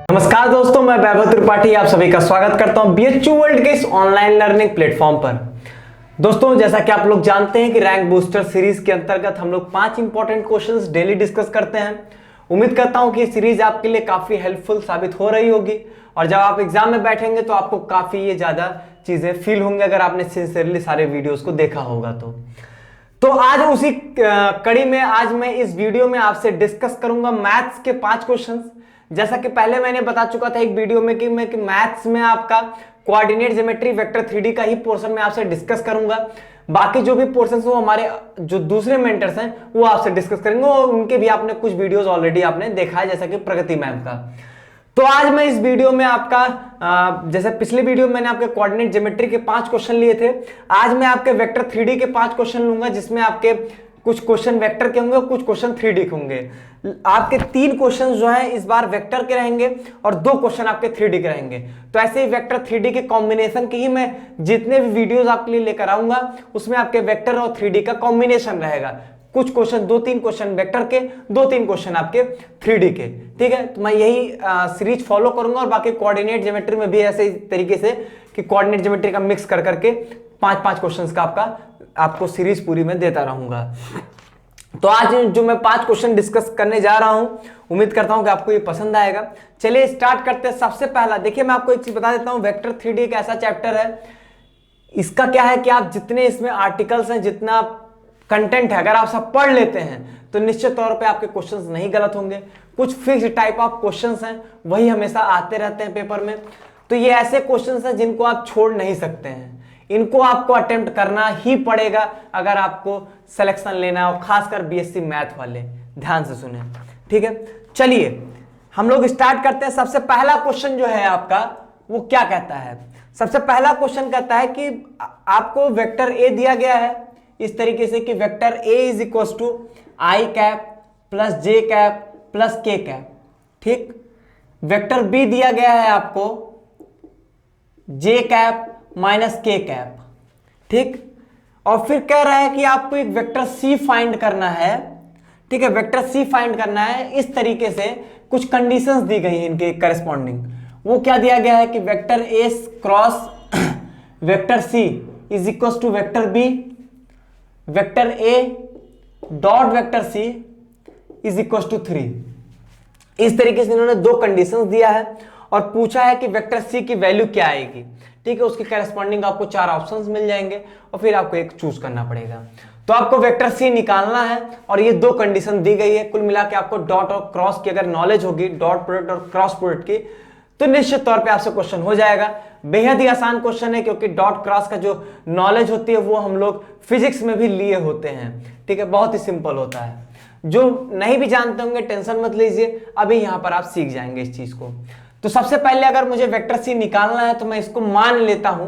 नमस्कार दोस्तों, मैं वैभव त्रिपाठी आप सभी का स्वागत करता हूं बीएचयू वर्ल्ड के इस ऑनलाइन लर्निंग प्लेटफॉर्म पर। दोस्तों, जैसा कि आप लोग जानते हैं कि रैंक बूस्टर सीरीज के अंतर्गत हम लोग 5 इंपॉर्टेंट क्वेश्चंस डेली डिस्कस करते हैं। उम्मीद करता हूं कि ये सीरीज आपके लिए काफी हेल्पफुल साबित हो रही होगी और जब आप एग्जाम में बैठेंगे तो आपको काफी ये ज्यादा चीजें फील होंगे अगर आपने सिंसियरली सारे वीडियोज को देखा होगा तो आज उसी कड़ी में आज मैं इस वीडियो में आपसे डिस्कस करूंगा मैथ्स के 5 क्वेश्चंस। जैसा कि पहले मैंने बता चुका था एक वीडियो में कि मैं मैथ्स में आपका कोऑर्डिनेट ज्योमेट्री वेक्टर 3D का ही पोर्शन में आपसे डिस्कस करूंगा। बाकी जो भी पोर्शन वो हमारे जो दूसरे मेंटर्स हैं वो आपसे डिस्कस करेंगे और उनके भी आपने कुछ वीडियोस ऑलरेडी आपने देखा है, जैसा कि प्रगति मैम का। तो आज मैं इस वीडियो में आपका जैसे पिछले वीडियो में मैंने आपके कोऑर्डिनेट ज्योमेट्री के 5 क्वेश्चन लिए थे, आज मैं आपके वेक्टर 3D के 5 क्वेश्चन लूंगा, जिसमें आपके कुछ क्वेश्चन वेक्टर के होंगे और कुछ क्वेश्चन 3D के होंगे। आपके 3 क्वेश्चन जो हैं इस बार वेक्टर के रहेंगे और 2 क्वेश्चन आपके 3D के रहेंगे। तो ऐसे ही वेक्टर 3D के कॉम्बिनेशन के ही मैं जितने भी वीडियोस आपके लिए लेकर आऊंगा उसमें आपके वेक्टर और 3D का कॉम्बिनेशन रहेगा। कुछ क्वेश्चन 2-3 क्वेश्चन वेक्टर के, 2-3 क्वेश्चन आपके 3D के। ठीक है, तो मैं यही सीरीज फॉलो करूंगा और बाकी कोऑर्डिनेट ज्योमेट्री में भी ऐसे तरीके से कि कोऑर्डिनेट ज्योमेट्री का मिक्स कर करके 5-5 क्वेश्चंस का आपको सीरीज पूरी में देता रहूंगा। तो आज जो मैं 5 क्वेश्चन डिस्कस करने जा रहा हूं, उम्मीद करता हूं कि आपको ये पसंद आएगा। चलिए स्टार्ट करते हैं। सबसे पहला देखिए, मैं आपको एक चीज बता देता हूं, वेक्टर 3D एक ऐसा चैप्टर है, इसका क्या है कि आप जितने इसमें आर्टिकल्स हैं, जितना कंटेंट है, अगर आप सब पढ़ लेते हैं तो निश्चित तौर पे आपके क्वेश्चंस नहीं गलत होंगे। कुछ फिक्स टाइप ऑफ क्वेश्चंस हैं, वही हमेशा आते रहते हैं पेपर में। तो ये ऐसे क्वेश्चंस हैं जिनको आप छोड़ नहीं सकते हैं, इनको आपको अटेम्प्ट करना ही पड़ेगा अगर आपको सिलेक्शन लेना हो, खासकर बीएससी मैथ वाले। ध्यान से सुने, ठीक है। चलिए हम लोग स्टार्ट करते हैं। सबसे पहला क्वेश्चन जो है आपका वो क्या कहता है? सबसे पहला क्वेश्चन कहता है कि आपको वेक्टर ए दिया गया है इस तरीके से कि vector A is equal to I cap plus J cap plus K cap. ठीक, वेक्टर बी दिया गया है आपको J cap minus K cap. ठीक, और फिर कह रहा है कि आपको एक वेक्टर सी फाइंड करना है। ठीक है, वेक्टर सी फाइंड करना है। इस तरीके से कुछ कंडीशंस दी गई हैं इनके करस्पॉन्डिंग। वो क्या दिया गया है कि vector A cross vector C is equal to vector B, vector A dot vector C is equal to 3। इस तरीके से इन्होंने 2 कंडीशंस दिया है और पूछा है कि वेक्टर सी की वैल्यू क्या आएगी। ठीक है, उसके करस्पॉन्डिंग आपको 4 ऑप्शंस मिल जाएंगे और फिर आपको एक चूज करना पड़ेगा। तो आपको वेक्टर सी निकालना है और ये 2 कंडीशन दी गई है। कुल मिला के आपको डॉट और क्रॉस की अगर नॉलेज होगी, डॉट प्रोडक्ट और क्रॉस प्रोडक्ट की, तो निश्चित तौर पे आपसे क्वेश्चन हो जाएगा। बेहद ही आसान क्वेश्चन है क्योंकि डॉट क्रॉस का जो नॉलेज होती है वो हम लोग फिजिक्स में भी लिए होते हैं। ठीक है, बहुत ही सिंपल होता है। जो नहीं भी जानते होंगे टेंशन मत लीजिए, अभी यहां पर आप सीख जाएंगे इस चीज को। तो सबसे पहले अगर मुझे वेक्टर सी निकालना है तो मैं इसको मान लेता हूं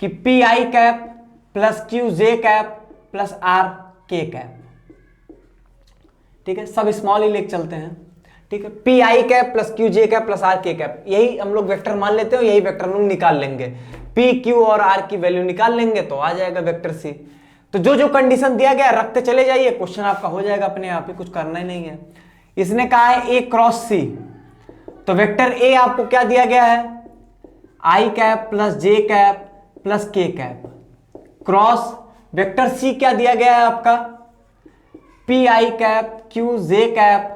कि P I cap plus Q J cap plus R K cap. ठीक है, सब स्मॉल ही लेके चलते हैं। ठीक है, P I cap plus Q J cap plus R K cap, यही हम लोग वेक्टर मान लेते हैं, यही वेक्टर हम लोग निकाल लेंगे। पी क्यू और आर की वैल्यू निकाल लेंगे तो आ जाएगा वेक्टर सी। तो जो जो कंडीशन दिया गया रखते चले जाइए, क्वेश्चन आपका हो जाएगा अपने आप ही, कुछ करना ही नहीं है। इसने कहा है ए क्रॉस सी, तो वेक्टर ए आपको क्या दिया गया है? I cap plus J cap plus K cap cross vector C क्या दिया गया है आपका? P I cap Q J cap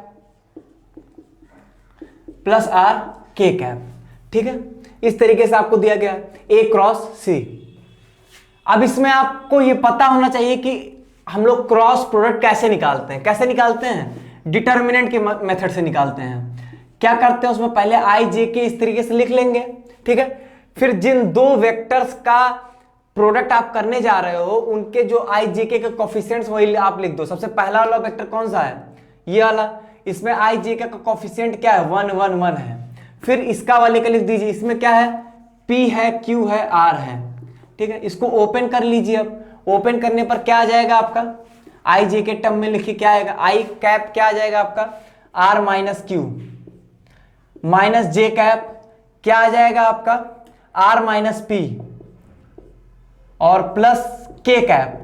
plus R K cap. ठीक है, इस तरीके से आपको दिया गया ए क्रॉस सी। अब इसमें आपको ये पता होना चाहिए कि हम लोग क्रॉस प्रोडक्ट कैसे निकालते हैं। कैसे निकालते हैं? डिटर्मिनेंट के मेथड से निकालते हैं। क्या करते हैं उसमें? पहले आई जे के इस तरीके से लिख लेंगे। ठीक है, फिर जिन 2 वेक्टर्स का प्रोडक्ट आप करने जा रहे हो उनके जो आई जे के कोफिशिएंट्स वही आप लिख दो। सबसे पहला वाला वेक्टर कौन सा है? ये वाला। इसमें आई जे का कोफिशिएंट क्या है? 1 1 1 है। फिर इसका वाले का लिख दीजिए, इसमें क्या है? P है, Q है, R है। ठीक है, इसको ओपन कर लीजिए। अब ओपन करने पर क्या आ जाएगा आपका? आई जे के टर्म में लिखिए क्या आएगा? आई कैप क्या आ जाएगा आपका? R माइनस क्यू माइनस जे कैप क्या आ जाएगा आपका? R माइनस पी और प्लस के कैप।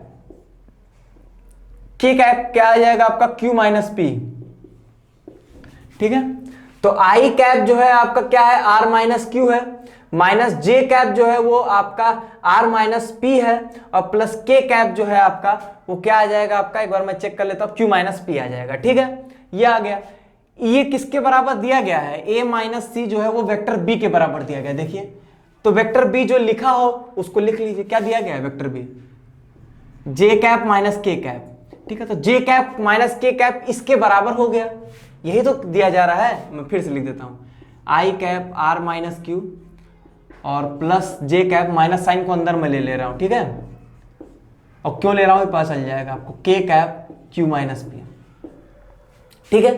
के कैप क्या आ जाएगा आपका? Q minus P. ठीक है, तो आई कैप जो है आपका क्या है, आर माइनस क्यू है, माइनस जे कैप जो है वो आपका आर माइनस पी है, और प्लस के कैप जो है आपका वो क्या आ जाएगा आपका, एक बार मैं चेक कर लेता हूं, क्यू माइनस पी आ जाएगा। ठीक है, ये आ गया। ये किसके बराबर दिया गया है, ए माइनस सी जो है वो वेक्टर बी के बराबर दिया गया। देखिए तो वेक्टर बी जो लिखा हो उसको लिख लीजिए, क्या दिया गया है वेक्टर बी, जे कैप माइनस के कैप। ठीक है, तो जे कैप माइनस के कैप इसके बराबर हो गया, यही तो दिया जा रहा है। मैं फिर से लिख देता हूं, आई कैप आर माइनस क्यू और plus J cap, minus sign को अंदर में ले रहा हूं। ठीक है, और क्यों ले रहा हूं ये पता चल जाएगा आपको, के कैप क्यू माइनस पी। ठीक है,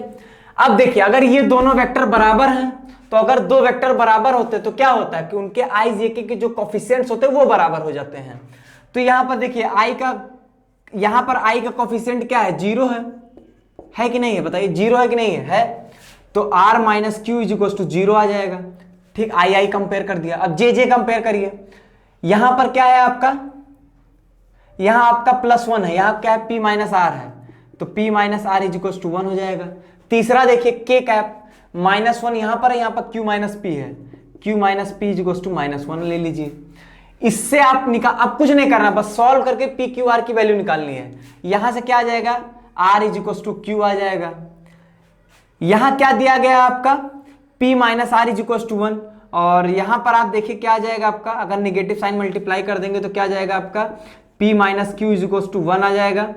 अब देखिए अगर ये दोनों वेक्टर बराबर हैं, तो अगर दो वेक्टर बराबर होते तो क्या होता है कि उनके आई जे के जो कोफिशिएंट्स होते हैं वो बराबर हो जाते हैं। तो यहां पर देखिए आई का, यहां पर आई का कोफिशिएंट क्या है, जीरो है कि नहीं है, बताइए जीरो है कि नहीं है, तो R minus Q is equal to zero आ जाएगा। ठीक, आई आई कंपेयर कर दिया। अब जे जे कंपेयर करिए, यहां पर क्या है आपका, यहां आपका प्लस वन है, यहां क्या है पी माइनस आर है, तो P minus R is equal to one हो जाएगा। तीसरा देखिए के कैप माइनस वन यहां पर है, यहां पर क्यू माइनस पी है, Q minus P is equal to minus one ले लीजिए। इससे आप निकाल, अब कुछ नहीं करना, बस सॉल्व करके पी क्यू आर की वैल्यू निकालनी है। यहां से क्या आ जाएगा, R is equal to Q आ जाएगा। यहां क्या दिया गया आपका, P minus R is equal to one, और यहां पर आप देखिए क्या आ जाएगा आपका, अगर नेगेटिव साइन मल्टीप्लाई कर देंगे तो क्या आ जाएगा आपका, P minus Q is equal to one आ जाएगा,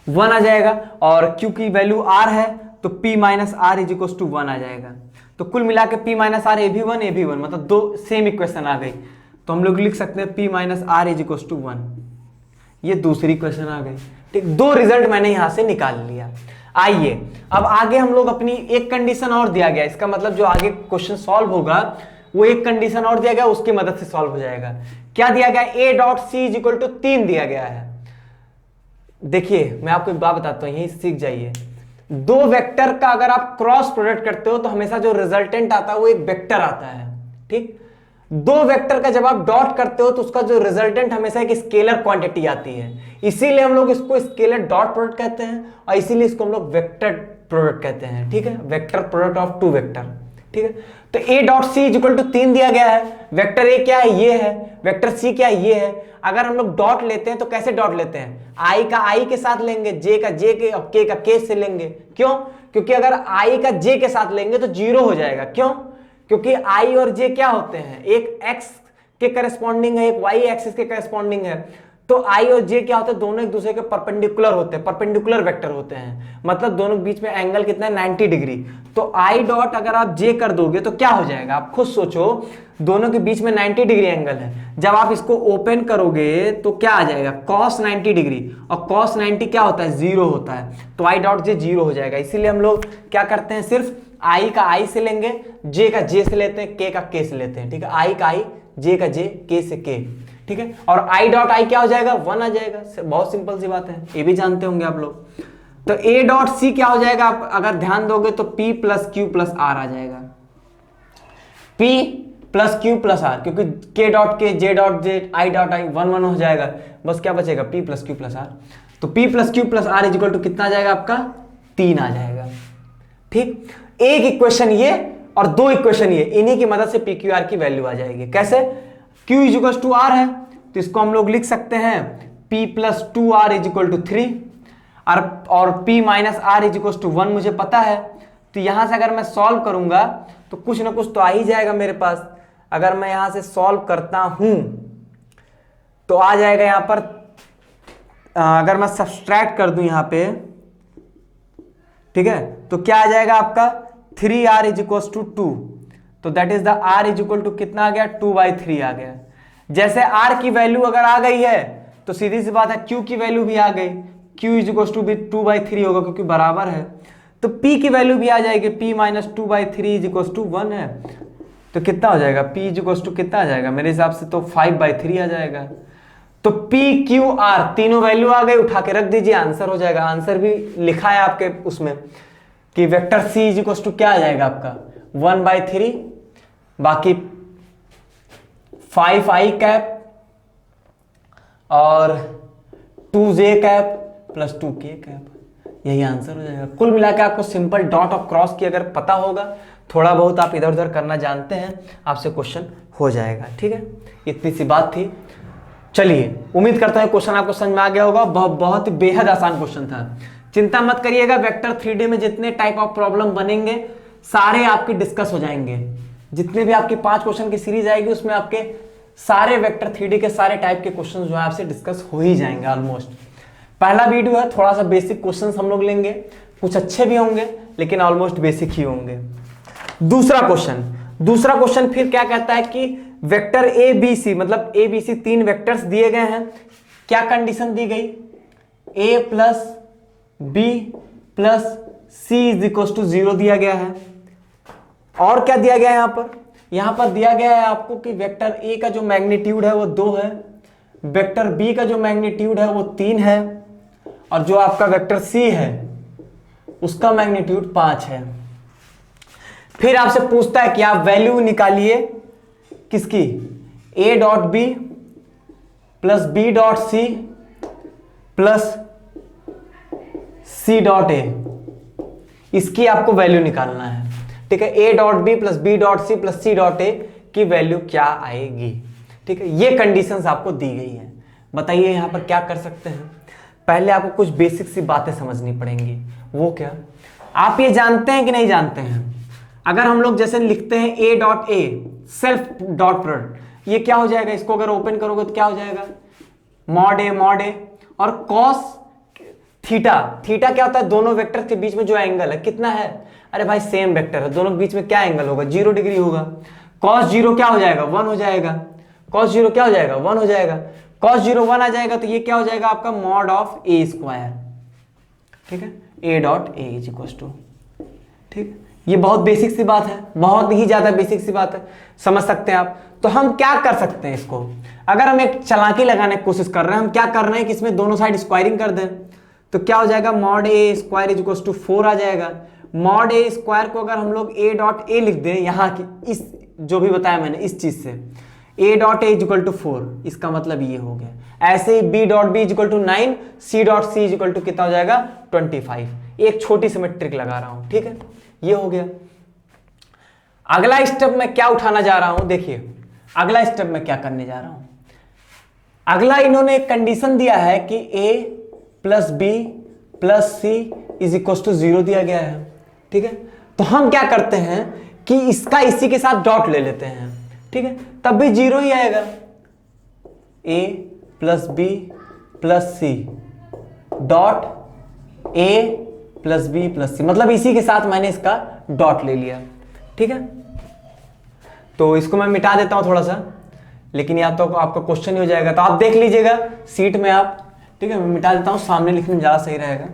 वन आ जाएगा। और Q की वैल्यू R है तो P minus R is equal to one आ जाएगा। तो कुल मिला के P माइनस आर ए भी वन, मतलब दो सेम इक्वेशन आ गई। तो हम लोग लिख सकते हैं P minus R is equal to one, ये दूसरी इक्वेशन आ गई। ठीक, दो रिजल्ट मैंने यहां से निकाल लिया। आइए अब आगे हम लोग अपनी एक कंडीशन और दिया गया, इसका मतलब जो आगे क्वेश्चन सॉल्व होगा वो एक कंडीशन और दिया गया, उसकी मदद से सॉल्व हो जाएगा। क्या दिया गया, A dot C is equal to 3 दिया गया है। देखिए मैं आपको एक बात बताता हूं, यही सीख जाइए। दो वेक्टर का अगर आप क्रॉस प्रोडक्ट करते हो तो हमेशा जो रिजल्टेंट आता है वो एक वेक्टर आता है। ठीक, दो वेक्टर का जब आप डॉट करते हो तो उसका जो रिजल्टेंट हमेशा एक स्केलर क्वांटिटी आती है, इसीलिए हम लोग इसको स्केलर डॉट प्रोडक्ट कहते हैं, और इसीलिए इसको हम लोग वेक्टर प्रोडक्ट कहते हैं। ठीक है, vector product of two vector. ठीक है, तो A dot C is equal to 3 दिया गया है, वेक्टर ए क्या है, ये है, वेक्टर सी क्या है, ये है। अगर हम लोग डॉट लेते हैं तो कैसे डॉट लेते हैं, आई का आई के साथ लेंगे, जे का जे के, और के का के से लेंगे। क्यों, क्योंकि अगर आई का जे के साथ लेंगे तो जीरो हो जाएगा। क्यों, क्योंकि आई और जे क्या होते हैं, एक एक्स के करस्पॉन्डिंग है, एक वाई एक्सिस के करस्पॉन्डिंग है। तो आई और जे क्या होते हैं, दोनों एक दूसरे के परपेंडिकुलर होते हैं, परपेंडिकुलर वेक्टर होते हैं, मतलब दोनों के बीच में एंगल कितना है, 90 डिग्री। तो आई डॉट अगर आप जे कर दोगे तो क्या हो जाएगा, आप खुद सोचो, दोनों के बीच में 90 डिग्री एंगल है। जब आप इसको ओपन करोगे तो क्या आ जाएगा, cos 90 डिग्री, और cos 90 क्या होता है, जीरो होता है। तो आई डॉट जे जीरो हो जाएगा। इसीलिए हम लोग क्या करते हैं, सिर्फ आई का आई से लेंगे, जे का जे से लेते हैं, के का के से लेते हैं। ठीक है, आई का आई, जे का जे, के से के। ठीक है, और आई डॉट आई क्या हो जाएगा, वन आ जाएगा। बहुत सिंपल सी बात है, ये भी जानते होंगे आप लोग। तो ए डॉट सी क्या हो जाएगा, आप अगर ध्यान दोगे तो P plus Q plus R आ जाएगा, P plus Q plus R, क्योंकि K dot K, J dot J, I dot I, one one हो जाएगा, बस क्या बचेगा, P plus Q plus R. तो P plus Q plus R is equal to कितना आ जाएगा आपका, 3 आ जाएगा। ठीक, एक इक्वेशन ये और दो इक्वेशन ये, इन्हीं की मदद से पी क्यू आर की वैल्यू आ जाएगी। कैसे, Q is equal to R है तो इसको हम लोग लिख सकते हैं P plus 2R is equal to 3, और P minus R is equal to 1 मुझे पता है। तो यहां से अगर मैं सॉल्व करूंगा तो कुछ ना कुछ तो आ ही जाएगा मेरे पास। अगर मैं यहां से सॉल्व करता हूं तो आ जाएगा यहां पर, अगर मैं सब्सट्रैक्ट कर दूं यहां पे, ठीक है, तो क्या आ जाएगा आपका 3R इज इक्वल टू 2, तो that is the R is equal to कितना आ गया, 2/3 आ गया। जैसे R की वैल्यू अगर आ गई है तो सीधी सी बात है Q की वैल्यू भी आ गई, Q इज इक्वल टू भी 2/3 होगा क्योंकि बराबर है। तो P की वैल्यू भी आ जाएगी, P minus 2/3 is equal to 1 है, तो कितना हो जाएगा, P इज इक्वल टू कितना आ जाएगा, मेरे हिसाब से तो 5/3 आ जाएगा। तो P Q R तीनों वैल्यू आ गई, उठा के रख दीजिए, आंसर हो जाएगा। आंसर भी लिखा है आपके उसमें कि vector C is equal to क्या आ जाएगा आपका 1/3, बाकी 5I कैप और 2J cap plus 2K cap, यही आंसर हो जाएगा। कुल मिला के आपको सिंपल डॉट और क्रॉस की अगर पता होगा, थोड़ा बहुत आप इधर उधर करना जानते हैं, आपसे क्वेश्चन हो जाएगा। ठीक है, इतनी सी बात थी। चलिए, उम्मीद करता हूं क्वेश्चन आपको समझ में आ गया होगा। बहुत बेहद आसान क्वेश्चन था। चिंता मत करिएगा, वेक्टर 3D में जितने टाइप ऑफ प्रॉब्लम बनेंगे सारे आपके डिस्कस हो जाएंगे। जितने भी आपकी 5 क्वेश्चन की सीरीज आएगी उसमें आपके सारे वेक्टर 3D के सारे टाइप के क्वेश्चन जो है आपसे डिस्कस हो ही जाएंगे ऑलमोस्ट। पहला वीडियो है, थोड़ा सा बेसिक क्वेश्चन हम लोग लेंगे, कुछ अच्छे भी होंगे लेकिन ऑलमोस्ट बेसिक ही होंगे। दूसरा क्वेश्चन फिर क्या कहता है कि वेक्टर ए बी सी, मतलब ए बी सी 3 वेक्टर्स दिए गए हैं। क्या कंडीशन दी गई? a plus B plus C is equal to 0 दिया गया है। और क्या दिया गया है यहां पर दिया गया है आपको कि वेक्टर ए का जो मैग्नीट्यूड है वो 2 है, वेक्टर बी का जो मैग्नीट्यूड है वो 3 है, और जो आपका वेक्टर सी है उसका मैग्नीट्यूड 5 है। फिर आपसे पूछता है कि आप वैल्यू निकालिए किसकी? a dot B plus B dot C plus C dot A, इसकी आपको वैल्यू निकालना है। ठीक है, a dot B plus B dot C plus C dot A की वैल्यू क्या आएगी? ठीक है, ये कंडीशंस आपको दी गई है। बताइए यहां पर क्या कर सकते हैं। पहले आपको कुछ बेसिक सी बातें समझनी पड़ेंगी। वो क्या? आप ये जानते हैं कि नहीं जानते हैं? अगर हम लोग जैसे लिखते हैं a dot A self dot product, ये क्या हो जाएगा? इसको अगर ओपन करोगे तो क्या हो जाएगा? मॉड ए और कॉस थीटा। थीटा क्या होता है? दोनों वेक्टर के बीच में जो एंगल है कितना है? अरे भाई सेम वेक्टर है, दोनों के बीच में क्या एंगल होगा? 0 डिग्री होगा। कॉस 0 क्या हो जाएगा? 1 हो जाएगा। कॉस 0 क्या हो जाएगा? 1 हो जाएगा। कॉस 0 1 आ जाएगा तो ये क्या हो जाएगा आपका? Mod of A square. ठीक है, a dot A is equal to. ठीक, ये बहुत बेसिक सी बात है, बहुत ही ज्यादा बेसिक सी बात है, समझ सकते हैं आप। तो हम क्या कर सकते हैं इसको? अगर हम एक चालाकी लगाने की कोशिश कर रहे हैं, हम क्या कर रहे हैं कि इसमें दोनों साइड स्क्वायरिंग कर दें, तो क्या हो जाएगा? Mod A square is equal to 4 आ जाएगा। मॉड ए स्क्वायर को अगर हम लोग a डॉट ए लिख दें, यहाँ की इस जो भी बताया मैंने इस चीज से, a dot A is equal to 4, इसका मतलब ये हो गया। ऐसे ही b dot B is equal to 9, c dot C is equal to कितना हो जाएगा? 25। एक छोटी सी मैं ट्रिक लगा रहा हूं। ठीक है, ये हो गया। अगला स्टेप मैं क्या उठाना जा रहा हूं? देखिए अगला स्टेप मैं क्या करने जा रहा हूं। अगला इन्होंने एक कंडीशन दिया है कि a plus B plus C is equal to 0 दिया गया है। ठीक है, तो हम क्या करते हैं कि इसका इसी के साथ डॉट ले लेते हैं। ठीक है, तब भी 0 ही आएगा। a plus B plus C dot a plus B plus C, मतलब इसी के साथ मैंने इसका डॉट ले लिया। ठीक है, तो इसको मैं मिटा देता हूं थोड़ा सा, लेकिन या तो आपका क्वेश्चन ही हो जाएगा, तो आप देख लीजिएगा सीट में आप। ठीक है, मैं मिटा देता हूं, सामने लिखने में ज्यादा सही रहेगा।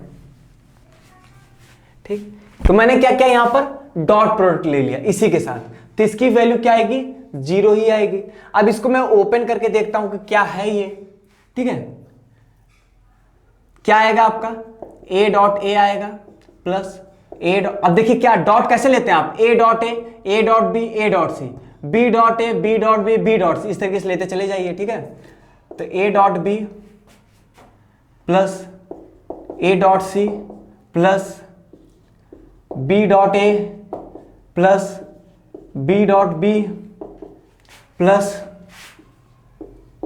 ठीक, तो मैंने क्या किया यहां पर? डॉट प्रोडक्ट ले लिया इसी के साथ, तो इसकी वैल्यू क्या आएगी? 0 ही आएगी। अब इसको मैं ओपन करके देखता हूं कि क्या है ये। ठीक है, क्या आएगा आपका? a डॉट ए आएगा प्लस a डॉट, अब देखिए क्या डॉट कैसे लेते हैं आप? a dot A dot B a dot C, b dot A B dot B B dot C, इस तरीके से लेते चले जाइए। ठीक है, तो a dot B plus a dot C plus b dot A plus b dot B plus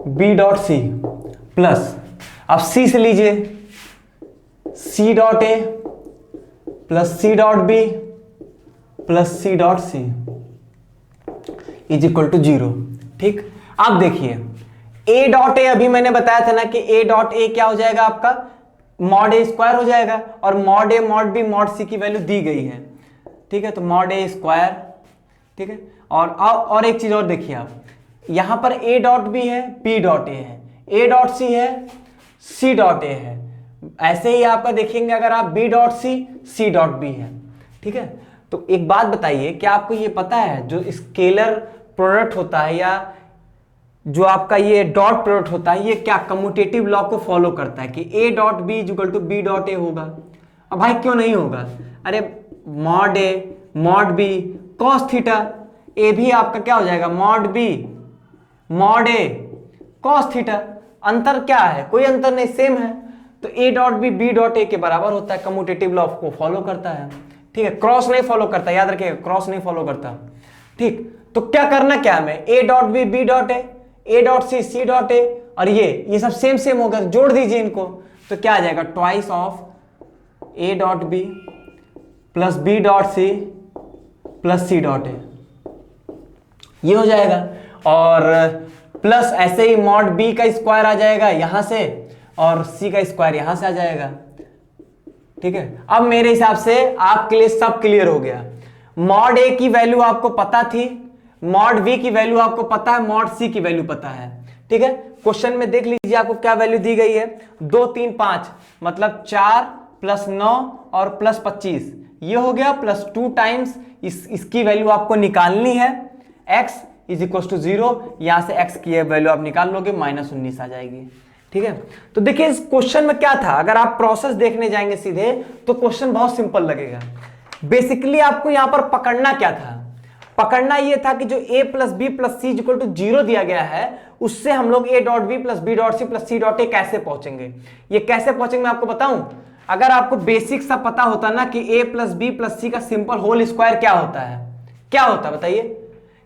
b dot C plus, अब c से लीजिए c dot A plus c dot B plus c dot C is equal to 0। ठीक, अब देखिए a dot ए, अभी मैंने बताया था ना कि a डॉट ए क्या हो जाएगा आपका? मॉड ए स्क्वायर हो जाएगा, और mod A mod B mod सी की वैल्यू दी गई है। ठीक है, तो मॉड ए स्क्वायर। ठीक है, और एक चीज और देखिए आप, यहां पर a डॉट बी है, b डॉट ए है, a डॉट सी है, c डॉट ए है। ऐसे ही आपका देखेंगे अगर आप b dot C c dot B है। ठीक है, तो एक बात बताइए, क्या आपको ये पता है जो स्केलर प्रोडक्ट होता है या जो आपका ये डॉट प्रोडक्ट होता है, ये क्या कम्यूटेटिव लॉ को फॉलो करता है कि a dot B is equal to B dot A होगा? अब भाई क्यों नहीं होगा? अरे mod A mod B cos theta, A भी आपका क्या हो जाएगा? Mod B mod A cos theta. अंतर क्या है? कोई अंतर नहीं, सेम है। तो A dot B dot A के बराबर होता है, कम्यूटेटिव लॉ को फॉलो करता है। ठीक है, क्रॉस नहीं फॉलो करता, याद रखिएगा क्रॉस नहीं फॉलो करता। ठीक, तो क्या करना क्या हमें, A dot B dot A dot C dot A, और ये सब सेम सेम होगा, जोड़ दीजिए इनको, तो क्या आ जाएगा, twice of A dot B plus B dot C plus C dot A, ये हो जाएगा। और प्लस ऐसे ही मॉड बी का स्क्वायर आ जाएगा यहां से, और सी का स्क्वायर यहां से आ जाएगा। ठीक है, अब मेरे हिसाब से आपके लिए सब क्लियर हो गया। मॉड ए की वैल्यू आपको पता थी, मॉड बी की वैल्यू आपको पता है, मॉड सी की वैल्यू पता है। ठीक है, क्वेश्चन में देख लीजिए आपको क्या वैल्यू दी गई है, 2 3 5, मतलब 4 प्लस 9 और प्लस 25, ये हो गया, प्लस 2 टाइम्स इसकी वैल्यू आपको निकालनी है, x इज इक्वल टू 0, यहां से x की वैल्यू आप निकाल लोगे, -19 आ जाएगी। ठीक है, तो देखिए इस क्वेश्चन में क्या था, अगर आप प्रोसेस देखने जाएंगे सीधे तो क्वेश्चन बहुत सिंपल लगेगा। बेसिकली आपको यहां पर पकड़ना क्या था, पकड़ना यह था कि जो a plus B plus C equal to 0 दिया गया है, उससे हम लोग a dot B plus B dot C plus C dot A कैसे पहुंचेंगे। ये कैसे पहुंचेंगे मैं आपको बताऊं, अगर आपको बेसिक सा पता होता ना कि a प्लस बी प्लस सी का सिंपल होल स्क्वायर क्या होता है, क्या होता है बताइए,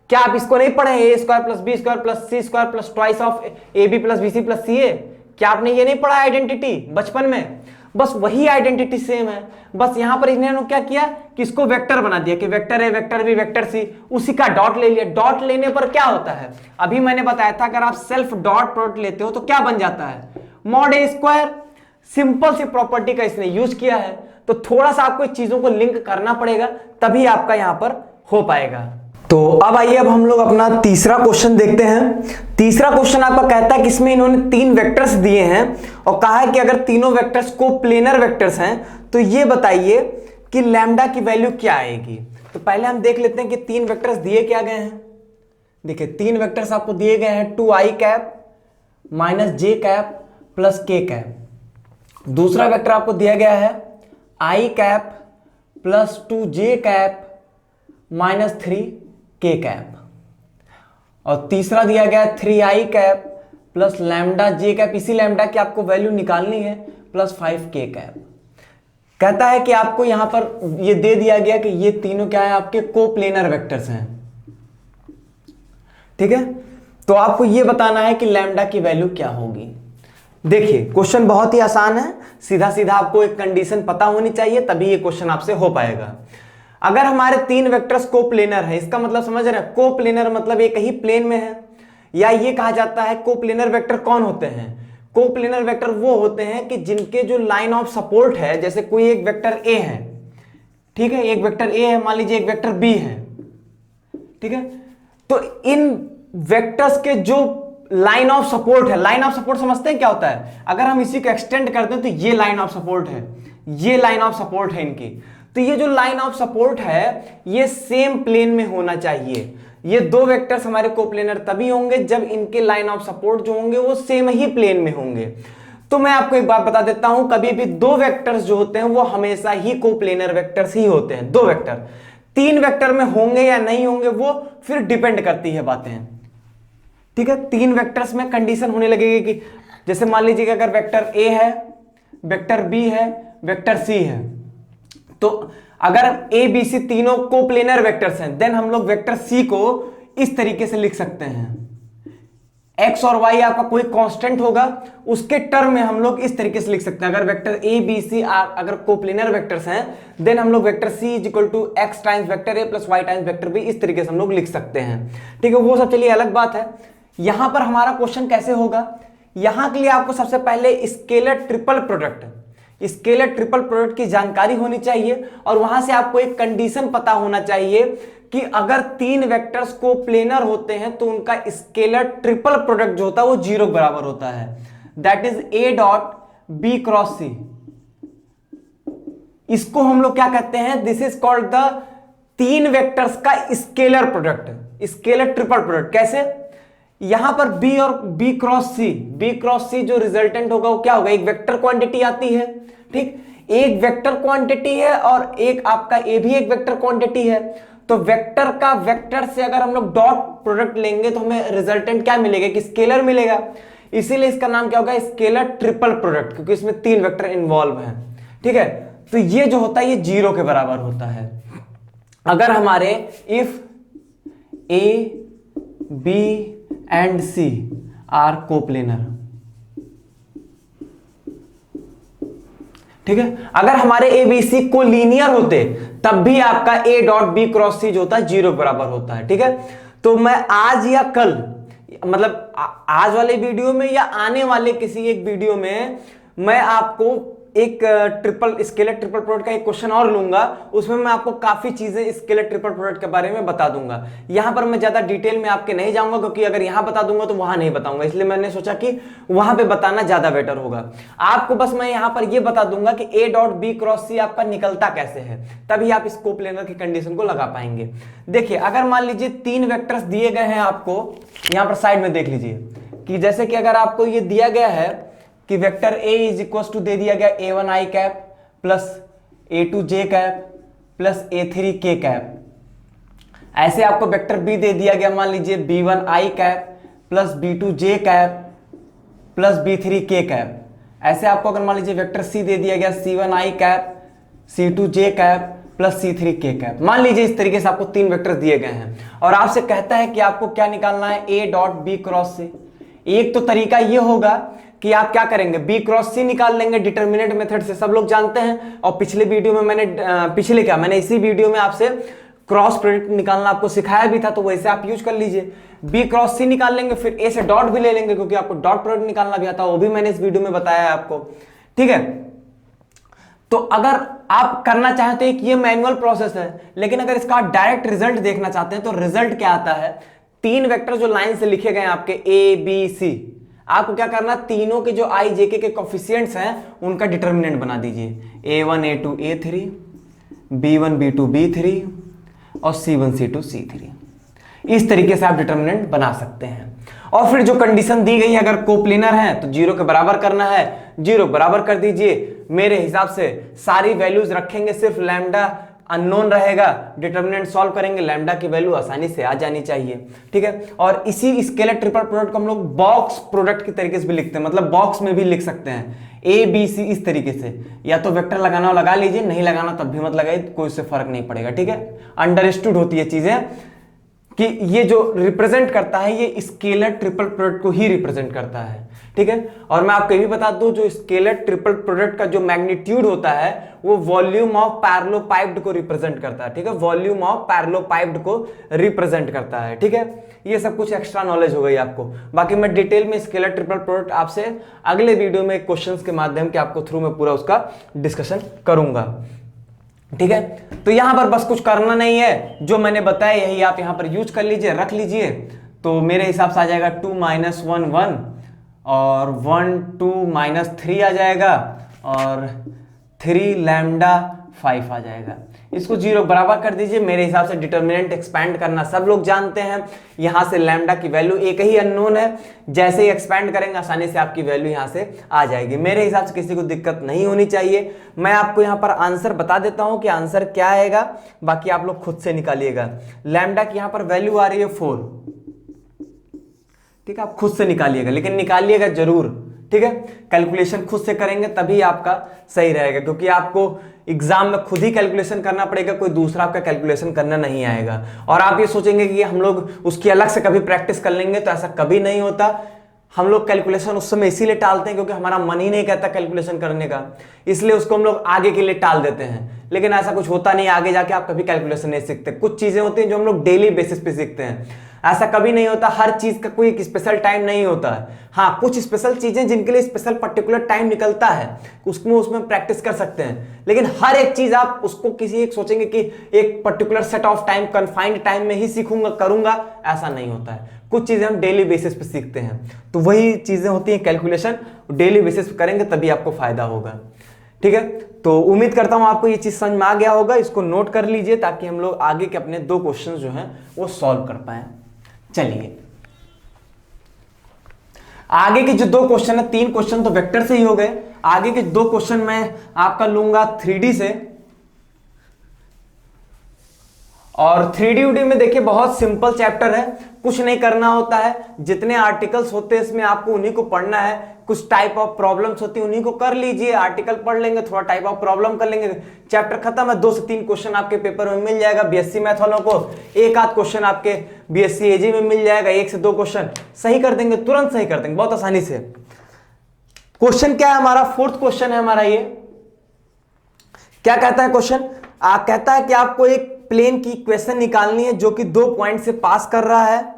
क्या आप इसको नहीं पढ़े, A square plus B square plus C square plus twice of A B plus B C plus C A, क्या आपने ये नहीं पढ़ा आइडेंटिटी बचपन में, बस वही आइडेंटिटी सेम है, बस यहां पर इन्होंने क्या किया कि इसको वेक्टर बना दिया कि vector A vector B vector C, उसी का डॉट ले लिया। डॉट लेने पर क्या होता है, अभी मैंने बताया था अगर आप सेल्फ डॉट प्रोडक्ट लेते हो तो क्या बन जाता है, mod A square. Simple C property का इसने यूज किया है, तो थोड़ा सा आपको चीजों को लिंक करना पड़ेगा, तभी आपका यहां पर हो पाएगा। तो अब आइए, अब हम लोग अपना तीसरा क्वेश्चन देखते हैं। तीसरा क्वेश्चन आपका कहता है कि इसमें इन्होंने 3 वेक्टर्स दिए हैं और कहा है कि अगर तीनों वेक्टर्स को प्लेनर वेक्टर्स हैं तो ये बताइए कि लैम्डा की वैल्यू क्या आएगी। तो पहले हम देख लेते हैं कि 3 वेक्टर्स दिए क्या गए हैं। देखिए 3 वेक्टर्स आपको दिए गए हैं, 2i कैप माइनस जे कैप प्लस के कैप। दूसरा वेक्टर आपको दिया गया है i cap plus 2j cap minus 3k cap, और तीसरा दिया गया है 3i कैप प्लस लैम्डा जे कैप, इसी लैम्डा की आपको वैल्यू निकालनी है, प्लस 5k कैप। कहता है कि आपको यहां पर ये दे दिया गया कि ये तीनों क्या है, आपके कोप्लेनर वेक्टर्स हैं। ठीक है, तो आपको ये बताना है कि लैम्डा की वैल्यू क्या होगी। देखिए क्वेश्चन बहुत ही आसान है, सीधा सीधा आपको एक कंडीशन पता होनी चाहिए, तभी ये क्वेश्चन आपसे हो पाएगा। अगर हमारे 3 वेक्टर्स कोप्लेनर है, इसका मतलब समझ रहे हैं, कोप्लेनर मतलब एक ही प्लेन में है, या ये कहा जाता है कोप्लेनर वेक्टर कौन होते हैं, कोप्लेनर वेक्टर वो होते हैं कि जिनके जो लाइन ऑफ सपोर्ट है, जैसे कोई एक वेक्टर ए है, ठीक है, एक वेक्टर ए है, मान लीजिए एक वेक्टर बी है, ठीक है, तो इन वेक्टर्स के जो लाइन ऑफ सपोर्ट है, लाइन ऑफ सपोर्ट समझते हैं क्या होता है, अगर हम इसी को एक्सटेंड करते हैं तो ये लाइन ऑफ सपोर्ट है, ये लाइन ऑफ सपोर्ट है इनकी, तो ये जो लाइन ऑफ सपोर्ट है ये सेम प्लेन में होना चाहिए। ये 2 वेक्टर्स हमारे कोप्लेनर तभी होंगे जब इनके लाइन ऑफ सपोर्ट जो होंगे वो सेम ही प्लेन में होंगे। तो मैं आपको एक बात बता देता हूं, कभी भी 2 वेक्टर्स जो होते हैं वो हमेशा ही कोप्लेनर वेक्टर्स ही होते हैं। 2 वेक्टर 3 वेक्टर में होंगे या नहीं होंगे वो फिर डिपेंड करती है बातें, ठीक है। 3 वेक्टर्स में कंडीशन होने लगेगी कि जैसे मान लीजिए कि अगर वेक्टर ए है, वेक्टर बी है, वेक्टर सी है, तो अगर ए बी सी तीनों कोप्लेनर वेक्टर्स हैं, देन हम लोग वेक्टर सी को इस तरीके से लिख सकते हैं, एक्स और वाई आपका कोई कांस्टेंट होगा, उसके टर्म में हम लोग इस तरीके से लिख सकते हैं। अगर वेक्टर ए बी सी अगर कोप्लेनर वेक्टर्स हैं, देन हम लोग vector C is equal to X times vector A plus Y times vector B, इस तरीके से हम लोग लिख सकते हैं, ठीक है। वो सब चलिए अलग बात है। यहां पर हमारा क्वेश्चन कैसे होगा, यहां के लिए आपको सबसे पहले scalar triple product, scalar triple product की जानकारी होनी चाहिए, और वहां से आपको एक कंडीशन पता होना चाहिए कि अगर 3 वेक्टर्स को प्लेनर होते हैं तो उनका स्केलर ट्रिपल प्रोडक्ट जो होता है वो 0 के बराबर होता है, that is A dot B cross C. इसको हम लोग क्या कहते हैं, this is called the 3 vectors का scalar product, scalar triple product. कैसे, यहां पर बी और बी क्रॉस सी जो रिजल्टेंट होगा वो क्या होगा, एक वेक्टर क्वांटिटी आती है, ठीक, एक वेक्टर क्वांटिटी है और एक आपका ए भी एक वेक्टर क्वांटिटी है। तो वेक्टर का वेक्टर से अगर हम लोग डॉट प्रोडक्ट लेंगे तो हमें रिजल्टेंट क्या मिलेगा, कि स्केलर मिलेगा। इसीलिए इसका नाम क्या होगा, स्केलर ट्रिपल प्रोडक्ट, क्योंकि इसमें 3 वेक्टर इन्वॉल्व हैं। ठीक है, तो ये जो होता है ये 0 के बराबर होता है अगर हमारे if A B and C are coplanar. ठीक है, अगर हमारे ए बी सी को लीनियर होते तब भी आपका ए डॉट बी क्रॉस सी जो होता है 0 के बराबर होता है। ठीक है, तो मैं आज या कल, मतलब आज वाले वीडियो में या आने वाले किसी एक वीडियो में मैं आपको एक स्केलर ट्रिपल प्रोडक्ट का एक क्वेश्चन और लूंगा, उसमें मैं आपको काफी चीजें स्केलर ट्रिपल प्रोडक्ट के बारे में बता दूंगा। यहां पर मैं ज्यादा डिटेल में आपके नहीं जाऊंगा, क्योंकि अगर यहां बता दूंगा तो वहां नहीं बताऊंगा, इसलिए मैंने सोचा कि वहां पे बताना ज्यादा बेटर होगा। आपको बस मैं यहां पर यह बता दूंगा कि ए डॉट बी क्रॉस सी आपका निकलता कैसे है, तभी आप इसको प्लेनर की कंडीशन को लगा पाएंगे। देखिए, अगर मान लीजिए 3 वेक्टर्स दिए गए हैं आपको, यहां पर साइड में देख लीजिए कि जैसे कि अगर आपको ये दिया गया है कि vector A is equal to दे दिया गया A1 I cap plus A2 J cap plus A3 K cap. ऐसे आपको वेक्टर B दे दिया गया, मान लीजिए B1 I cap plus B2 J cap plus B3 K cap. ऐसे आपको अगर मान लीजिए वेक्टर C दे दिया गया C1 I cap C2 J cap plus C3 K cap. मान लीजिए इस तरीके से आपको 3 वेक्टर दिए गए हैं और आपसे कहता है कि आपको क्या निकालना है, A dot B cross C। एक तो तरीका ये होगा कि आप क्या करेंगे, बी क्रॉस सी निकाल लेंगे डिटरमिनेंट मेथड से, सब लोग जानते हैं। और पिछले वीडियो में मैंने इसी वीडियो में आपसे क्रॉस प्रोडक्ट निकालना आपको सिखाया भी था, तो वैसे आप यूज कर लीजिए। बी क्रॉस सी निकाल लेंगे, फिर ए से डॉट भी ले लेंगे, क्योंकि आपको डॉट प्रोडक्ट निकालना भी आता है, वो भी मैंने इस वीडियो में बताया है आपको। ठीक है, तो अगर आप करना चाहें तो एक ये मैनुअल प्रोसेस है, लेकिन अगर इसका डायरेक्ट रिजल्ट देखना चाहते हैं तो रिजल्ट क्या आता है, 3 वेक्टर जो लाइन से लिखे गए आपके ए बी सी, आपको क्या करना, तीनों के जो आई जे के कोफिशिएंट्स हैं उनका डिटरमिनेंट बना दीजिए। A1 A2 A3, B1 B2 B3 और C1 C2 C3। इस तरीके से आप डिटरमिनेंट बना सकते हैं। और फिर जो कंडीशन दी गई है, अगर कोप्लेनर है तो 0 के बराबर करना है, 0 बराबर कर दीजिए। मेरे हिसाब से सारी वैल्यूज रखेंगे, सिर्फ लैम्डा अननोन रहेगा, डिटरमिनेंट सॉल्व करेंगे, लैम्डा की वैल्यू आसानी से आ जानी चाहिए। ठीक है, और इसी स्केलर ट्रिपल प्रोडक्ट को हम लोग बॉक्स प्रोडक्ट के तरीके से भी लिखते हैं, मतलब बॉक्स में भी लिख सकते हैं ए बी सी इस तरीके से। या तो वेक्टर लगाना हो लगा लीजिए, नहीं लगाना तब भी मत लगाइए, कोई उससे फर्क नहीं पड़ेगा। ठीक है, अंडरस्टूड होती है चीजें कि ये जो रिप्रेजेंट करता है ये स्केलर ट्रिपल प्रोडक्ट को ही रिप्रेजेंट करता है। ठीक है, और मैं आपको ये भी बता दूं, जो स्केलर ट्रिपल प्रोडक्ट का जो मैग्नीट्यूड होता है वो वॉल्यूम ऑफ पैरेललोपाइप्ड को रिप्रेजेंट करता है। ठीक है, वॉल्यूम ऑफ पैरेललोपाइप्ड को रिप्रेजेंट करता है। ठीक है, ये सब कुछ एक्स्ट्रा नॉलेज हो गई आपको। बाकी मैं डिटेल में स्केलर ट्रिपल प्रोडक्ट आपसे अगले वीडियो में क्वेश्चंस के माध्यम के आपको थ्रू में पूरा उसका डिस्कशन करूंगा। ठीक है, तो यहां पर बस कुछ करना नहीं है, जो मैंने बताया यही आप यहां पर यूज कर लीजिए, रख लीजिए। तो मेरे हिसाब से आ जाएगा 2 - 1 1 और 1 2 - 3 आ जाएगा और 3 लैम्डा 5 आ जाएगा। इसको 0 बराबर कर दीजिए। मेरे हिसाब से डिटरमिनेंट एक्सपैंड करना सब लोग जानते हैं। यहां से लैम्डा की वैल्यू एक ही अननोन है, जैसे ही एक्सपैंड करेंगे आसानी से आपकी वैल्यू यहां से आ जाएगी। मेरे हिसाब से किसी को दिक्कत नहीं होनी चाहिए। मैं आपको यहां पर आंसर बता देता हूं कि आंसर क्या आएगा, बाकी आप लोग खुद से निकालिएगा। लैम्डा की यहां पर वैल्यू आ रही है 4। ठीक है, आप खुद से निकालिएगा, लेकिन निकालिएगा जरूर। ठीक है, कैलकुलेशन खुद से करेंगे तभी आपका सही रहेगा, क्योंकि आपको एग्जाम में खुद ही कैलकुलेशन करना पड़ेगा, कोई दूसरा आपका कैलकुलेशन करना नहीं आएगा। और आप ये सोचेंगे कि हम लोग उसकी अलग से कभी प्रैक्टिस कर लेंगे, तो ऐसा कभी नहीं होता। हम लोग कैलकुलेशन उस समय इसीलिए टालते हैं क्योंकि हमारा मन ही नहीं कहता कैलकुलेशन करने का, इसलिए उसको हम लोग आगे के लिए टाल देते हैं। लेकिन ऐसा कुछ होता नहीं, आगे जाके आप कभी कैलकुलेशन नहीं सीखते। कुछ चीजें होती हैं जो हम लोग डेली बेसिस पे सीखते हैं, ऐसा कभी नहीं होता। हर चीज का कोई एक स्पेशल टाइम नहीं होता है। हाँ, कुछ स्पेशल चीजें जिनके लिए स्पेशल पर्टिकुलर टाइम निकलता है, उसमें प्रैक्टिस कर सकते हैं। लेकिन हर एक चीज आप उसको किसी एक सोचेंगे कि एक particular set of time, confined time में ही सीखूंगा करूंगा, ऐसा नहीं होता है। कुछ चीजें हम डेली बेसिस पे सीखते हैं, तो वही चीजें होती हैं कैलकुलेशन, डेली बेसिस पे करेंगे तभी आपको फायदा होगा। ठीक है, तो उम्मीद करता हूं आपको ये चीज समझ में आ गया होगा। इसको नोट कर लीजिए ताकि हम लोग आगे के अपने 2 क्वेश्चन जो हैं वो सॉल्व कर पाए। चलिए, आगे के जो 2 क्वेश्चन है, 3 क्वेश्चन तो वेक्टर से ही हो गए, आगे के 2 क्वेश्चन मैं आपका लूंगा 3D से और 3D में देखिए बहुत सिंपल चैप्टर है, कुछ नहीं करना होता है, जितने आर्टिकल्स होते हैं इसमें आपको उन्हीं को पढ़ना है, कुछ टाइप ऑफ प्रॉब्लम्स होती है उन्हीं को कर लीजिए, आर्टिकल पढ़ लेंगे, थोड़ा टाइप ऑफ प्रॉब्लम कर लेंगे, चैप्टर खत्म है। 2 से 3 क्वेश्चन आपके पेपर में मिल जाएगा। बीएससी मैथ वालों को 1 आध क्वेश्चन आपके बीएससी एजी में मिल जाएगा, 1 से 2 क्वेश्चन सही कर देंगे, तुरंत सही कर देंगे बहुत आसानी से। क्वेश्चन क्या है हमारा, 4th क्वेश्चन है हमारा। ये क्या कहता है क्वेश्चन, कहता है कि आपको एक प्लेन की इक्वेशन निकालनी है जो कि 2 पॉइंट से पास कर रहा है।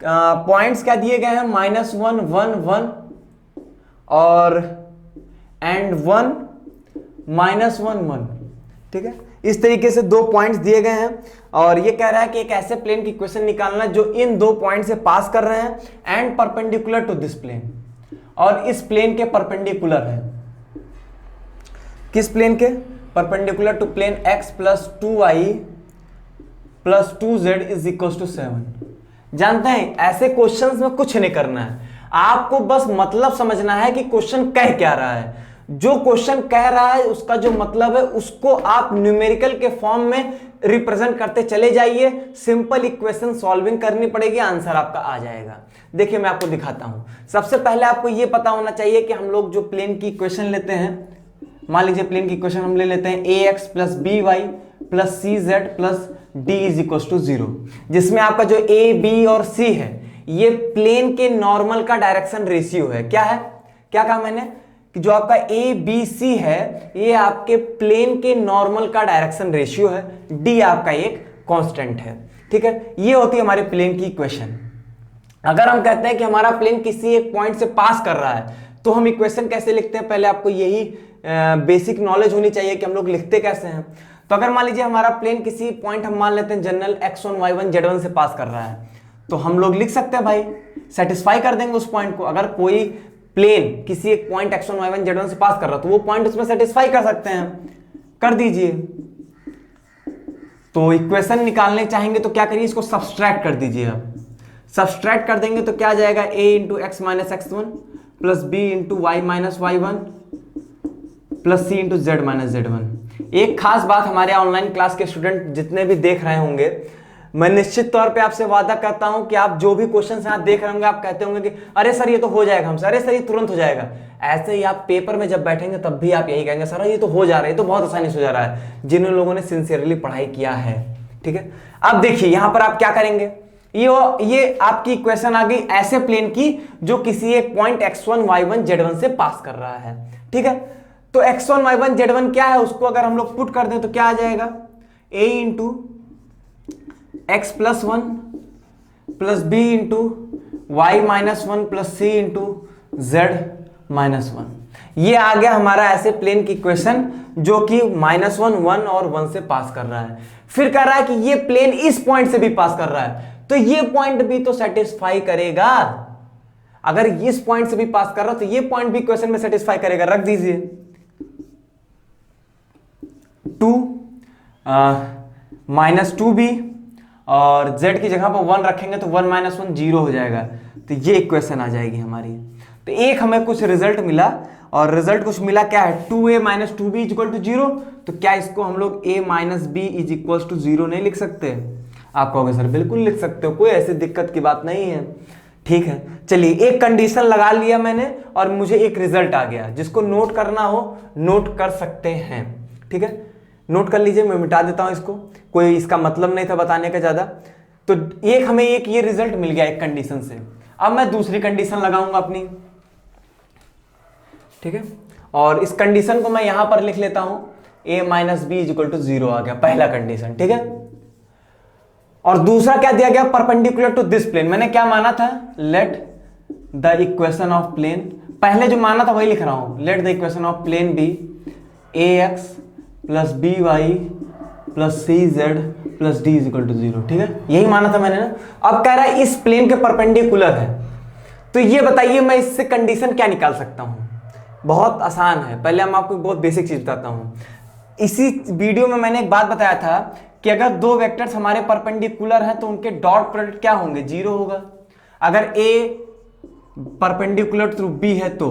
पॉइंट्स क्या दिए गए हैं, -1 1 1 और एंड 1 -1 1। ठीक है, इस तरीके से 2 पॉइंट्स दिए गए हैं और ये कह रहा है कि एक ऐसे प्लेन की इक्वेशन निकालना जो इन 2 पॉइंट से पास कर रहे हैं and perpendicular to this plane, और इस प्लेन के परपेंडिकुलर है। किस प्लेन के, perpendicular to plane x + 2y + 2z = 7। जानते हैं ऐसे क्वेश्चंस में कुछ नहीं करना है, आपको बस मतलब समझना है कि क्वेश्चन कह क्या रहा है। जो क्वेश्चन कह रहा है उसका जो मतलब है उसको आप न्यूमेरिकल के फॉर्म में रिप्रेजेंट करते चले जाइए, सिंपल इक्वेशन सॉल्विंग करनी पड़ेगी, आंसर आपका आ जाएगा। देखिए मैं आपको दिखाता हूं। सबसे पहले आपको यह पता होना चाहिए कि हम लोग जो प्लेन की इक्वेशन लेते हैं, मान लीजिए प्लेन की इक्वेशन हम ले लेते हैं ax + by + cz + d = 0, जिसमें आपका जो a b और c है ये प्लेन के नॉर्मल का डायरेक्शन रेशियो है। क्या है, क्या कहा मैंने कि जो आपका a b c है ये आपके प्लेन के नॉर्मल का डायरेक्शन रेशियो है, d आपका एक कांस्टेंट है। ठीक है, ये होती है हमारे प्लेन की इक्वेशन। अगर हम कहते हैं कि हमारा प्लेन किसी एक पॉइंट से पास कर रहा है तो हम इक्वेशन कैसे लिखते हैं, पहले आपको यही बेसिक नॉलेज होनी चाहिए कि हम लोग लिखते कैसे हैं। तो अगर मान लीजिए हमारा प्लेन किसी पॉइंट हम मान लेते हैं जनरल x1 y1 z1 से पास कर रहा है, तो हम लोग लिख सकते हैं भाई, सेटिस्फाई कर देंगे उस पॉइंट को। अगर कोई प्लेन किसी एक पॉइंट x1 y1 z1 से पास कर रहा है तो वो पॉइंट उसमें सेटिस्फाई कर सकते हैं, कर दीजिए। तो इक्वेशन निकालने चाहेंगे तो क्या करिए, इसको सब्सट्रैक्ट कर दीजिए। आप सब्सट्रैक्ट कर देंगे तो क्या आ जाएगा, a × x - x1 + b × y - y1 + c × z - z1। एक खास बात, हमारे ऑनलाइन क्लास के स्टूडेंट जितने भी देख रहे होंगे, मैं निश्चित तौर पे आपसे वादा करता हूं कि आप जो भी क्वेश्चन यहाँ देख रहे होंगे आप कहते होंगे कि अरे सर ये तो हो जाएगा हमसे, अरे सर ये तुरंत हो जाएगा। ऐसे ही आप पेपर में जब बैठेंगे तब भी आप यही कहेंगे, सर ये तो हो जा रहा है, ये तो बहुत आसानी से हो जा रहा है, जिन लोगों ने सिंसियरली पढ़ाई किया है। ठीक है, अब देखिए यहाँ पर आप क्या करेंगे, ये आपकी इक्वेशन आ गई ऐसे प्लेन की जो किसी एक पॉइंट x1 y1 z1 से पास कर रहा है। ठीक है, तो x1 y1 z1 क्या है, उसको अगर हम लोग पुट कर दें तो क्या आ जाएगा, a × x + 1 + b × y - 1 + c × z - 1। ये आ गया हमारा ऐसे प्लेन की इक्वेशन जो कि -1 1 और 1 से पास कर रहा है। फिर कह रहा है कि ये प्लेन इस पॉइंट से भी पास कर रहा है, तो ये पॉइंट भी तो सेटिस्फाई करेगा। अगर इस पॉइंट से भी पास कर रहा है तो ये पॉइंट भी इक्वेशन में सेटिस्फाई करेगा। रख दीजिए 2 -2b और z की जगह पर 1 रखेंगे तो 1 - 1 0 हो जाएगा, तो ये इक्वेशन आ जाएगी हमारी। तो एक हमें कुछ रिजल्ट मिला, और रिजल्ट कुछ मिला क्या है, 2a - 2b = 0। तो क्या इसको हम लोग a - b = 0 नहीं लिख सकते? आप कहोगे सर बिल्कुल लिख सकते हो, कोई ऐसी दिक्कत की बात नहीं है। ठीक है, चलिए एक कंडीशन लगा लिया मैंने और मुझे एक रिजल्ट आ गया। जिसको नोट करना हो नोट कर सकते हैं। ठीक है, नोट कर लीजिए, मैं मिटा देता हूं इसको, कोई इसका मतलब नहीं था बताने का ज्यादा। तो हमें ये रिजल्ट मिल गया एक कंडीशन से। अब मैं दूसरी कंडीशन लगाऊंगा अपनी। ठीक है, और इस कंडीशन को मैं यहां पर लिख लेता हूं, a - b = 0 आ गया पहला कंडीशन। ठीक है, और दूसरा क्या दिया गया, परपेंडिकुलर टू दिस प्लेन। मैंने क्या माना था, let the equation of plane, पहले जो माना था वही लिख रहा हूं, let the equation of plane be ax + by + cz + d = 0। ठीक है, यही माना था मैंने ना। अब कह रहा है इस प्लेन के परपेंडिकुलर है, तो ये बताइए मैं इससे कंडीशन क्या निकाल सकता हूं। बहुत आसान है, पहले हम आपको बहुत बेसिक चीज बताता हूं। इसी वीडियो में मैंने एक बात बताया था कि अगर 2 वेक्टर्स हमारे परपेंडिकुलर हैं तो उनके डॉट प्रोडक्ट क्या होंगे, 0 होगा। अगर a परपेंडिकुलर टू b है तो,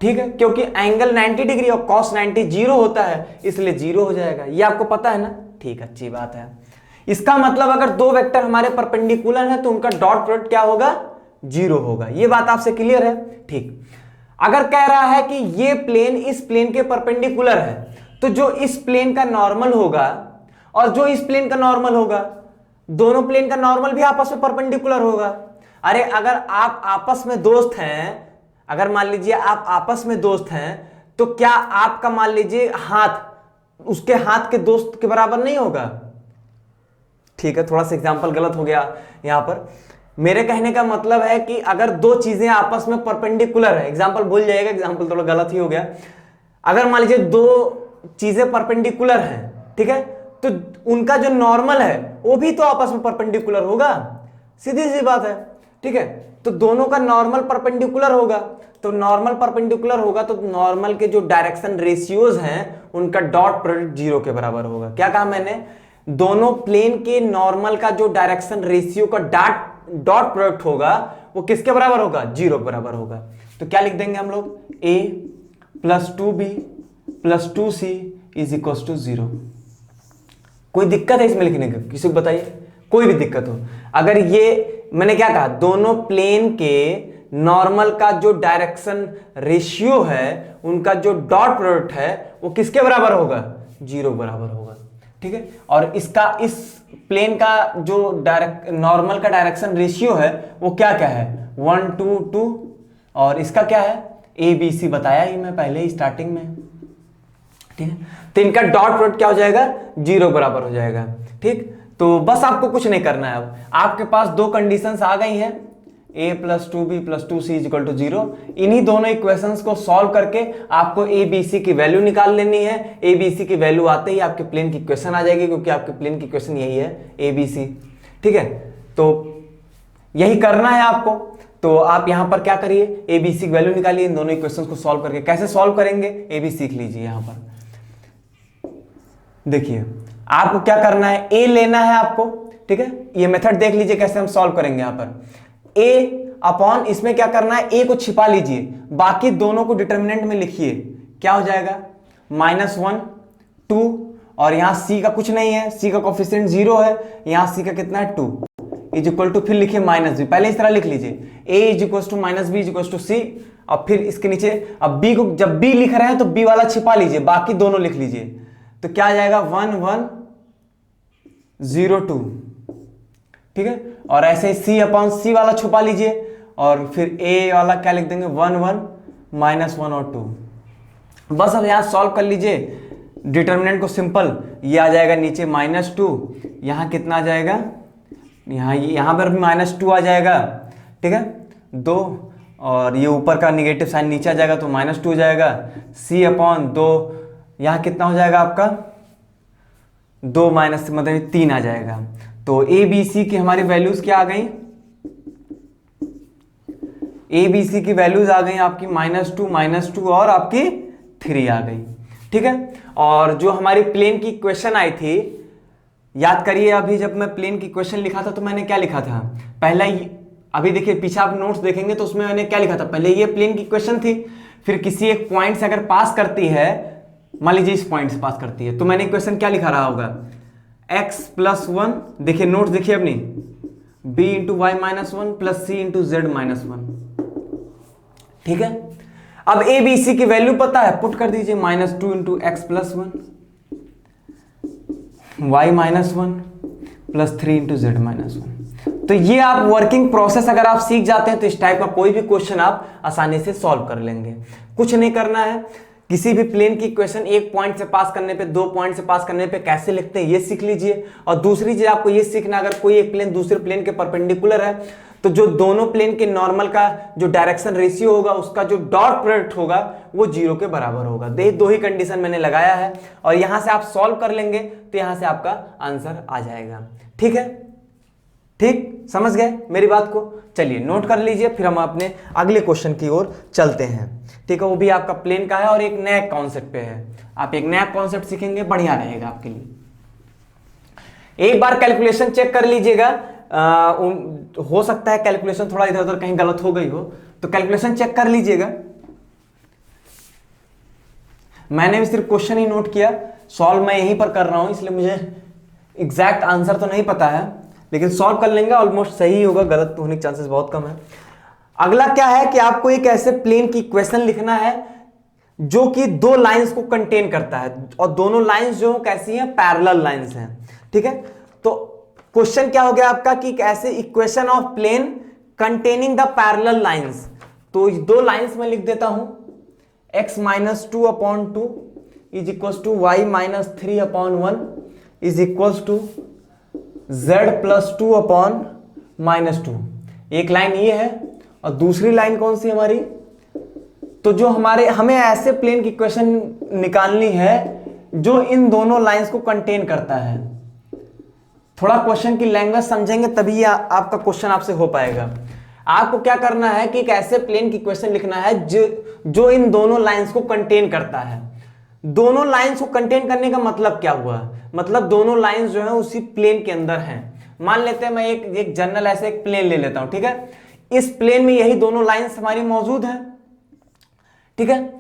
ठीक है, क्योंकि एंगल 90 डिग्री और cos 90 जीरो होता है, इसलिए जीरो हो जाएगा। ये आपको पता है ना? ठीक, अच्छी बात है। इसका मतलब अगर दो वेक्टर हमारे परपेंडिकुलर है तो उनका डॉट प्रोडक्ट क्या होगा? जीरो होगा। ये बात आपसे क्लियर है? ठीक। अगर कह रहा है कि ये प्लेन इस प्लेन के परपेंडिकुलर है, तो जो इस प्लेन का नॉर्मल होगा और जो इस प्लेन का नॉर्मल होगा, दोनों प्लेन का नॉर्मल भी आपस में परपेंडिकुलर होगा। अरे अगर आप आपस में दोस्त हैं, अगर मान लीजिए आप आपस में दोस्त हैं, तो क्या आपका मान लीजिए हाथ उसके हाथ के दोस्त के बराबर नहीं होगा? ठीक है, थोड़ा सा एग्जांपल गलत हो गया यहां पर। मेरे कहने का मतलब है कि अगर दो चीजें आपस में परपेंडिकुलर है, एग्जांपल भूल जाएगा, एग्जांपल थोड़ा गलत ही हो गया। अगर मान लीजिए दो चीजें परपेंडिकुलर हैं, ठीक है, तो उनका जो नॉर्मल है वो भी तो आपस में परपेंडिकुलर होगा, सीधी सी बात है। ठीक है, तो दोनों का नॉर्मल परपेंडिकुलर होगा, तो नॉर्मल परपेंडिकुलर होगा तो नॉर्मल के जो डायरेक्शन रेशियोज हैं उनका डॉट प्रोडक्ट जीरो के बराबर होगा। क्या कहा मैंने? दोनों प्लेन के नॉर्मल का जो डायरेक्शन रेशियो का डॉट प्रोडक्ट होगा वो किसके बराबर होगा? जीरो के बराबर होगा। तो क्या लिख देंगे हम लोग? a plus 2b plus 2c is equal to 0। कोई दिक्कत है इसमें लिखने की? किसी को बताइए, कोई भी दिक्कत हो। अगर ये मैंने क्या कहा, दोनों प्लेन के नॉर्मल का जो डायरेक्शन रेशियो है उनका जो डॉट प्रोडक्ट है वो किसके बराबर होगा? जीरो बराबर होगा। ठीक है, और इसका इस प्लेन का जो नॉर्मल का डायरेक्शन रेशियो है वो क्या क्या है? 1 2 2, और इसका क्या है? ए बी सी बताया ही मैं पहले ही स्टार्टिंग में। ठीक है, तो इनका डॉट प्रोडक्ट क्या हो जाएगा? जीरो बराबर हो जाएगा। ठीक, तो बस आपको कुछ नहीं करना है। अब आपके पास दो कंडीशंस आ गई हैं, a plus 2b plus 2c is equal to 0। इन्हीं दोनों इक्वेशंस को सॉल्व करके आपको a b c की वैल्यू निकाल लेनी है। a b c की वैल्यू आते ही आपके प्लेन की इक्वेशन आ जाएगी, क्योंकि आपके प्लेन की इक्वेशन यही है a b c। ठीक है, तो यही करना है आपको। तो आप यहां पर क्या करिए, a b c की वैल्यू निकालिए इन दोनों इक्वेशंस को सॉल्व करके। कैसे सॉल्व करेंगे ये भी सीख लीजिए। यहां पर देखिए आपको क्या करना है, a लेना है आपको। ठीक है, ये मेथड देख लीजिए कैसे हम सॉल्व करेंगे। यहां पर a अपॉन इसमें क्या करना है, a को छिपा लीजिए, बाकी दोनों को डिटर्मिनेंट में लिखिए। क्या हो जाएगा? -1 2, और यहां c का कुछ नहीं है, c का कोफिशिएंट 0 है, यहां c का कितना है 2 इज इक्वल टू, फिर लिखिए -b। पहले इस तरह लिख लीजिए, a is equal to -b is equal to c, और फिर इसके नीचे अब b को जब b लिख रहे हैं तो b वाला छिपा लीजिए, बाकी दोनों लिख लीजिए। तो क्या आ जाएगा? 1 1 0 2। ठीक है, और ऐसे ही c अपॉन c वाला छुपा लीजिए, और फिर a वाला क्या लिख देंगे? 1 1 -1 और 2। बस अब यहां सॉल्व कर लीजिए डिटर्मिनेंट को, सिंपल। ये आ जाएगा नीचे -2, यहां कितना आ जाएगा? यहां पर भी -2 आ जाएगा। ठीक है, 2, और ये ऊपर का निगेटिव साइन नीचे आ जाएगा तो -2 हो जाएगा। c अपॉन 2, यहां कितना हो जाएगा आपका? 2 माइनस मतलब 3 आ जाएगा। तो ए बी सी की हमारी वैल्यूज क्या आ गई? ए बी सी की वैल्यूज आ गई आपकी -2 और आपकी 3 आ गई। ठीक है, और जो हमारी प्लेन की इक्वेशन आई थी, याद करिए अभी जब मैं प्लेन की इक्वेशन लिखा था तो मैंने क्या लिखा था? पहला अभी देखिए पीछे आप नोट्स देखेंगे तो उसमें मैंने क्या लिखा था? पहले ये प्लेन की इक्वेशन थी, फिर किसी एक पॉइंट से अगर पास करती है, मान लीजिए इस पॉइंट से पास करती है, तो मैंने इक्वेशन क्या लिखा रहा होगा? x प्लस 1, देखिए नोट्स देखिए अपनी, b इंटू वाई माइनस 1 प्लस सी इंटू जेड माइनस 1। ठीक है, अब a b c की वैल्यू पता है, पुट कर दीजिए, -2 into X plus 1 y minus 1 plus 3 into Z minus 1। तो ये आप वर्किंग प्रोसेस अगर आप सीख जाते हैं तो इस टाइप का कोई भी क्वेश्चन आप आसानी से सॉल्व कर लेंगे। कुछ नहीं करना है, किसी भी प्लेन की इक्वेशन एक पॉइंट से पास करने पे, दो पॉइंट से पास करने पे कैसे लिखते हैं ये सीख लीजिए। और दूसरी चीज आपको ये सीखना, अगर कोई एक प्लेन दूसरे प्लेन के परपेंडिकुलर है तो जो दोनों प्लेन के नॉर्मल का जो डायरेक्शन रेशियो होगा उसका जो डॉट प्रोडक्ट होगा वो 0 के बराबर होगा। दो ही कंडीशन मैंने लगाया है, और यहां से आप सॉल्व कर लेंगे तो यहां से आपका आंसर आ जाएगा। ठीक है, ठीक समझ गए मेरी बात को? चलिए नोट कर लीजिए, फिर हम अपने अगले क्वेश्चन की ओर चलते हैं। ठीक है, वो भी आपका प्लेन का है और एक नया कॉन्सेप्ट पे है। आप एक नया कॉन्सेप्ट सीखेंगे, बढ़िया रहेगा आपके लिए। एक बार कैलकुलेशन चेक कर लीजिएगा, हो सकता है कैलकुलेशन थोड़ा इधर उधर कहीं गलत हो गई हो, तो कैलकुलेशन चेक कर लीजिएगा। मैंने भी सिर्फ क्वेश्चन ही नोट किया, सॉल्व मैं यहीं पर कर रहा हूं, इसलिए मुझे एग्जैक्ट आंसर तो नहीं पता है, लेकिन सॉल्व कर लेंगे, ऑलमोस्ट सही होगा, गलत होने के चांसेस बहुत कम है। अगला क्या है कि आपको एक ऐसे प्लेन की इक्वेशन लिखना है जो कि दो लाइंस को कंटेन करता है, और दोनों लाइंस जो कैसी हैं, पैरेलल लाइंस हैं, ठीक है। तो क्वेश्चन क्या हो गया आपका कि ऐसे equation of plane containing the parallel lines. तो दो लाइंस में लिख देता हूं, x minus 2/2 is equal to y minus 3/1 is equal to z plus 2/-2। एक लाइन ये है, और दूसरी लाइन कौन सी हमारी, तो जो हमें ऐसे प्लेन की इक्वेशन निकालनी है जो इन दोनों लाइंस को कंटेन करता है। थोड़ा क्वेश्चन की लैंग्वेज समझेंगे तभी आपका क्वेश्चन आपसे हो पाएगा। आपको क्या करना है कि एक ऐसे प्लेन की इक्वेशन लिखना है जो इन दोनों लाइंस को कंटेन करता है। दोनों लाइंस को कंटेन करने का मतलब क्या हुआ, मतलब दोनों लाइंस जो है उसी प्लेन के अंदर हैं। मान लेते हैं मैं एक जनरल ऐसे एक प्लेन ले लेता हूं, ठीक है। इस प्लेन में यही दोनों लाइंस हमारी मौजूद है, ठीक है।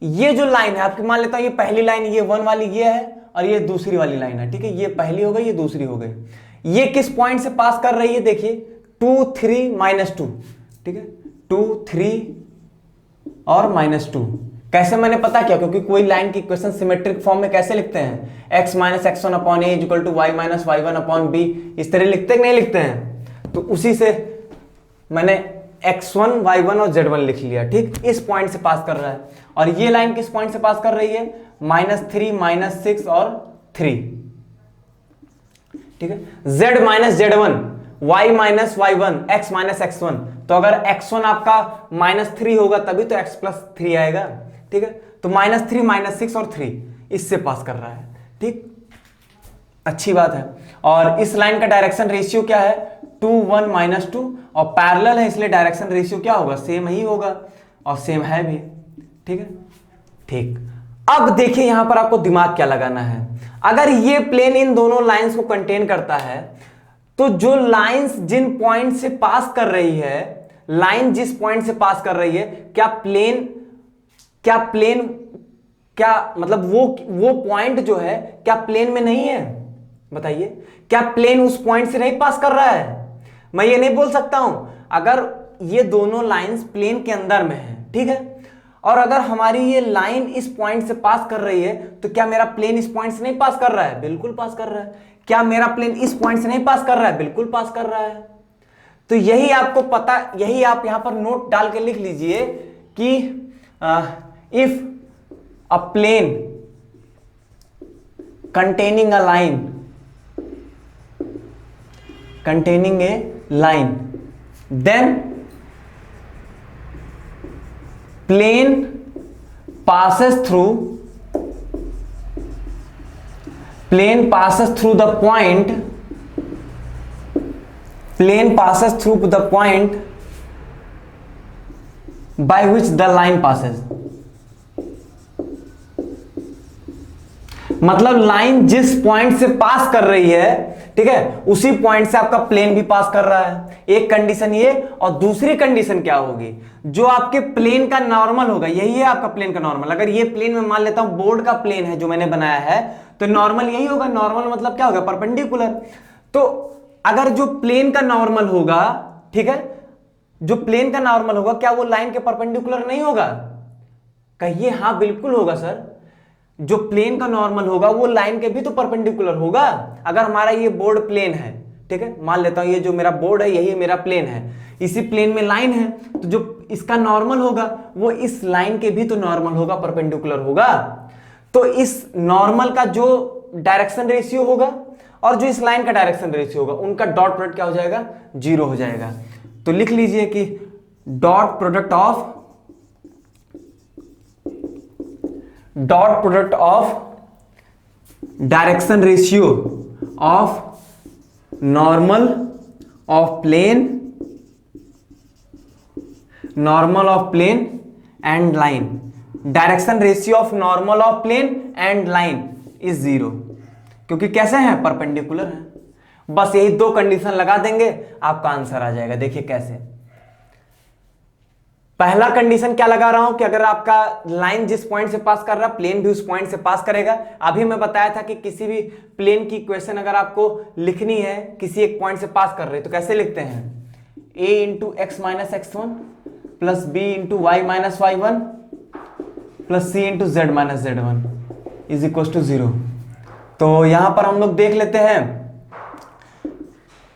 ये जो लाइन है आपकी, मान लेता हूं ये पहली लाइन, ये 1 वाली ये है, और ये दूसरी वाली लाइन है, ठीक है। ये पहली हो गई, ये दूसरी हो गई। ये किस पॉइंट से पास कर रही है, देखिए 2 3 -2, ठीक है। 2 3 और -2 कैसे मैंने पता क्या, क्योंकि कोई लाइन की इक्वेशन सिमेट्रिक फॉर्म में कैसे लिखते हैं, x minus x1/a equal to y minus y1/b, इस तरह लिखते हैं कि नहीं लिखते हैं। तो उसी से मैंने x1 y1 और z1 लिख लिया, ठीक। इस पॉइंट से पास कर रहा है, और ये लाइन किस पॉइंट से पास कर रही है, -3 -6 और 3, ठीक है। z minus z1, y minus y1, x minus x1। तो अगर x1 आपका -3 होगा तभी तो x प्लस 3 आएगा, ठीक है। तो -3 -6 और 3 इससे पास कर रहा है, ठीक, अच्छी बात है। और इस लाइन का डायरेक्शन रेशियो क्या है, 2 1 -2, और पैरेलल है इसलिए डायरेक्शन रेशियो क्या होगा, सेम ही होगा, और सेम है भी, ठीक है, ठीक। अब देखिए यहां पर आपको दिमाग क्या लगाना है। अगर ये प्लेन इन दोनों लाइंस को कंटेन करता है, तो जो लाइंस जिन पॉइंट से पास कर रही है, लाइन जिस पॉइंट से पास कर रही है, क्या मतलब वो पॉइंट जो है क्या प्लेन में नहीं है, बताइए। क्या प्लेन उस पॉइंट से नहीं पास कर रहा है? मैं ये नहीं बोल सकता हूं अगर ये दोनों लाइंस प्लेन के अंदर में है, ठीक है, और अगर हमारी ये लाइन इस पॉइंट से पास कर रही है, तो क्या मेरा प्लेन इस पॉइंट से नहीं पास कर रहा है? बिल्कुल पास कर रहा है। क्या मेरा प्लेन इस पॉइंट से नहीं पास कर रहा है? बिल्कुल पास कर रहा है। तो यही आपको पता, यही आप यहां पर नोट डाल के लिख लीजिए कि if a plane containing a line, then plane passes through the point by which the line passes। मतलब लाइन जिस पॉइंट से पास कर रही है, ठीक है, उसी पॉइंट से आपका प्लेन भी पास कर रहा है। एक कंडीशन ये, और दूसरी कंडीशन क्या होगी, जो आपके प्लेन का नॉर्मल होगा, यही है आपका प्लेन का नॉर्मल। अगर ये प्लेन में मान लेता हूं बोर्ड का प्लेन है जो मैंने बनाया है, तो नॉर्मल यही होगा। नॉर्मल मतलब क्या होगा, परपेंडिकुलर। तो अगर जो प्लेन का नॉर्मल होगा, ठीक है, जो प्लेन का नॉर्मल होगा, क्या वो लाइन के परपेंडिकुलर नहीं होगा? कहिए हाँ, बिल्कुल होगा सर। जो प्लेन का नॉर्मल होगा वो लाइन के भी तो परपेंडिकुलर होगा। अगर हमारा ये बोर्ड प्लेन है, ठीक है, मान लेता हूं ये जो मेरा बोर्ड है यही मेरा प्लेन है, इसी प्लेन में लाइन है, तो जो इसका नॉर्मल होगा वो इस लाइन के भी तो नॉर्मल होगा, परपेंडिकुलर होगा। तो इस नॉर्मल का जो डायरेक्शन रेशियो होगा और जो इस लाइन का डायरेक्शन रेशियो होगा, उनका डॉट प्रोडक्ट क्या हो जाएगा, 0 हो जाएगा। तो लिख लीजिए कि dot product of direction ratio of normal of plane and line, direction ratio of normal of plane and line is 0, क्योंकि कैसे हैं, परपेंडिकुलर हैं। बस यही दो कंडीशन लगा देंगे, आपका आंसर आ जाएगा। देखिए कैसे, पहला कंडीशन क्या लगा रहा हूं कि अगर आपका लाइन जिस पॉइंट से पास कर रहा है प्लेन भी उस पॉइंट से पास करेगा। अभी मैं बताया था कि किसी भी प्लेन की इक्वेशन अगर आपको लिखनी है किसी एक पॉइंट से पास कर रही है तो कैसे लिखते हैं, a into X minus X one plus B into Y minus Y one plus C into Z minus Z one is equal to 0। तो यहां पर हम लोग देख लेते हैं,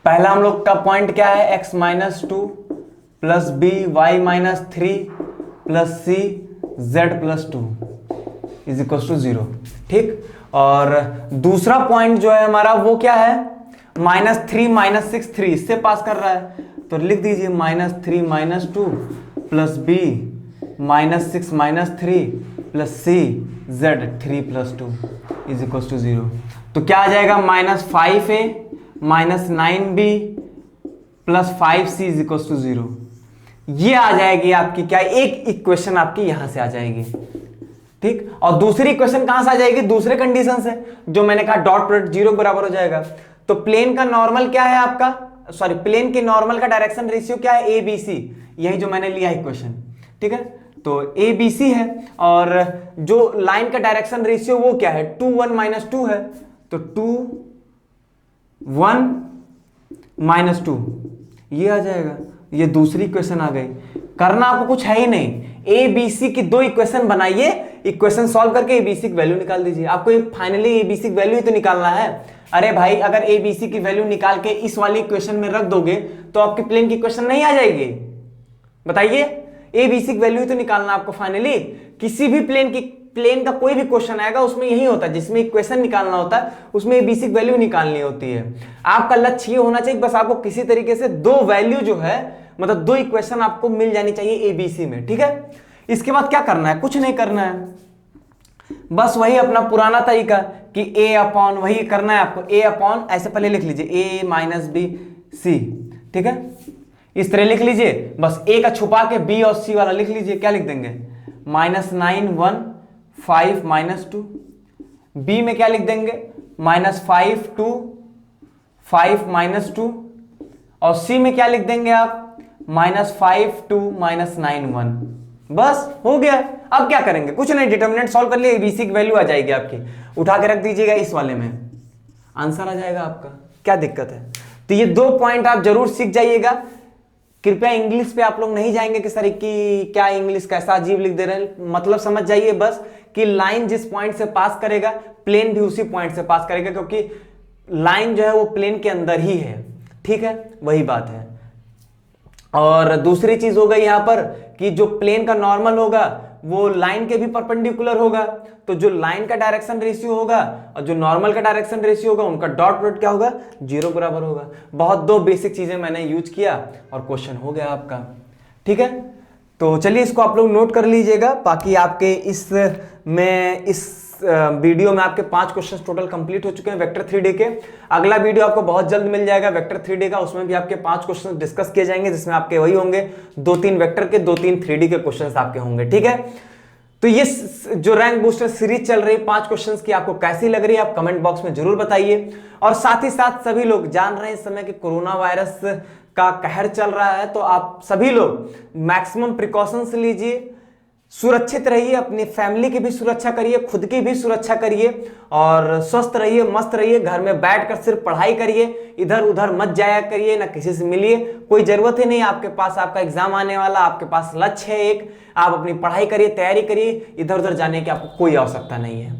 पहला हम लोग का पॉइंट क्या है, x minus two plus B Y minus three plus C Z plus two is equal to 0। ठीक, और दूसरा पॉइंट जो है हमारा वो क्या है, -3 -6 3 इससे पास कर रहा है, तो लिख दीजिए -3 -2 plus B -6 -3 plus C Z 3 plus 2 is equal to 0। तो क्या आ जाएगा, -5a -9b plus 5c is equal to 0। ये आ जाएगी आपकी क्या, एक इक्वेशन आपकी यहां से आ जाएगी। ठीक, और दूसरी इक्वेशन कहां से आ जाएगी, दूसरे कंडीशन से, जो मैंने कहा डॉट प्रोडक्ट 0 बराबर हो जाएगा। तो प्लेन का नॉर्मल क्या है आपका, सॉरी प्लेन के नॉर्मल का डायरेक्शन रेशियो क्या है, ए बी सी, यही जो मैंने लिया इक्वेशन। ठीक है, तो ए बी सी है, और जो लाइन का डायरेक्शन रेशियो वो क्या है, 2 1 -2 है, तो 2 1 -2 ये आ जाएगा। ये दूसरी इक्वेशन आ गई। करना आपको कुछ है ही नहीं, ए बी सी की दो इक्वेशन बनाइए, इक्वेशन सॉल्व करके ए बी सी की वैल्यू निकाल दीजिए। आपको फाइनली ए बी सी की वैल्यू ही तो निकालना है। अरे भाई, अगर ए बी सी की वैल्यू निकाल के इस वाली इक्वेशन में रख दोगे तो आपकी प्लेन की इक्वेशन नहीं आ जाएगी। बताइए, ए बी सी की वैल्यू ही तो निकालना आपको फाइनली। किसी भी प्लेन का कोई भी क्वेश्चन आएगा उसमें यही होता है, जिसमें इक्वेशन निकालना होता है उसमें ए बी सी की वैल्यू निकालनी होती है। आपका लक्ष्य ये होना चाहिए बस आपको किसी तरीके से दो वैल्यू जो है, मतलब दो इक्वेशन आपको मिल जानी चाहिए ए बी सी में। ठीक है, इसके बाद क्या करना है, कुछ नहीं करना है, बस वही अपना पुराना तरीका कि a अपॉन, वही करना है आपको, a अपॉन ऐसे पहले लिख लीजिए a माइनस बी सी। ठीक है, इस तरह लिख लीजिए, बस a का छुपा के b और c वाला लिख लीजिए। क्या लिख देंगे, -9 1 5 -2, b में क्या लिख देंगे, -5 2 5 -2, और c में क्या लिख देंगे आप, -5 2 -9 1। बस हो गया। अब क्या करेंगे, कुछ नहीं, डिटर्मिनेंट सॉल्व कर लिए, एबीसी की वैल्यू आ जाएगी आपकी, उठा के रख दीजिएगा इस वाले में, आंसर आ जाएगा आपका। क्या दिक्कत है। तो ये दो पॉइंट आप जरूर सीख जाइएगा। कृपया इंग्लिश पे आप लोग नहीं जाएंगे कि सर की क्या इंग्लिश कैसा अजीब लिख दे रहे हैं, मतलब समझ जाइए बस कि लाइन जिस पॉइंट से पास करेगा प्लेन भी उसी पॉइंट से पास करेगा, क्योंकि लाइन जो है वो प्लेन के अंदर ही है। ठीक है, वही बात है। और दूसरी चीज हो गई यहां पर कि जो प्लेन का नॉर्मल होगा वो लाइन के भी परपेंडिकुलर होगा, तो जो लाइन का डायरेक्शन रेशियो होगा और जो नॉर्मल का डायरेक्शन रेशियो होगा उनका डॉट प्रोडक्ट क्या होगा, 0 बराबर होगा। बहुत दो बेसिक चीजें मैंने यूज किया और क्वेश्चन हो गया आपका। ठीक है, तो चलिए इसको आप लोग नोट कर लीजिएगा। बाकी आपके इस वीडियो में आपके 5 क्वेश्चंस टोटल कंप्लीट हो चुके हैं वेक्टर 3D के। अगला वीडियो आपको बहुत जल्द मिल जाएगा वेक्टर 3D का, उसमें भी आपके 5 क्वेश्चंस डिस्कस किए जाएंगे, जिसमें आपके वही होंगे 2-3 वेक्टर के, 2-3 3D के क्वेश्चंस आपके होंगे। ठीक है, तो ये जो रैंक बूस्टर सीरीज चल रही है 5 क्वेश्चंस की, आपको कैसी लग रही है आप कमेंट बॉक्स में जरूर बताइए। और साथ ही साथ सभी लोग जान रहे हैं इस समय कि कोरोना वायरस का कहर चल रहा है, तो आप सभी लोग मैक्सिमम प्रिकॉशंस लीजिए, सुरक्षित रहिए, अपनी फैमिली की भी सुरक्षा करिए, खुद की भी सुरक्षा करिए, और स्वस्थ रहिए, मस्त रहिए। घर में बैठकर सिर्फ पढ़ाई करिए, इधर उधर मत जाया करिए, ना किसी से मिलिए, कोई जरूरत ही नहीं। आपके पास आपका एग्जाम आने वाला, आपके पास लक्ष्य है एक, आप अपनी पढ़ाई करिए, तैयारी करिए, इधर उधर जाने की आपको कोई आवश्यकता नहीं है।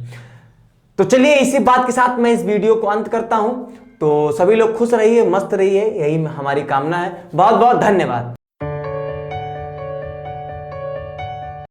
तो चलिए इसी बात के साथ मैं इस वीडियो को अंत करता हूं। तो सभी लोग खुश रहिए, मस्त रहिए, यही हमारी कामना है। बहुत बहुत धन्यवाद।